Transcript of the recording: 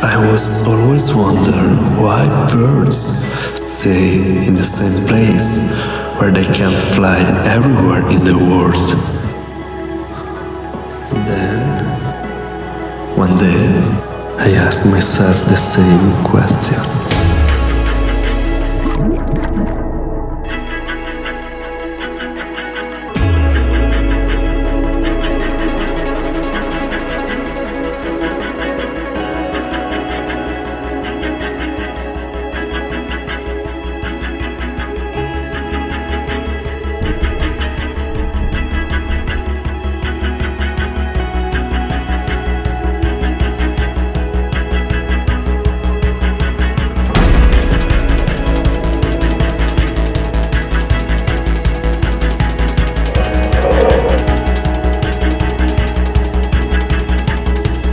I was always wonder why birds stay in the same place where they can fly everywhere in the world. Then, one day, I asked myself the same question.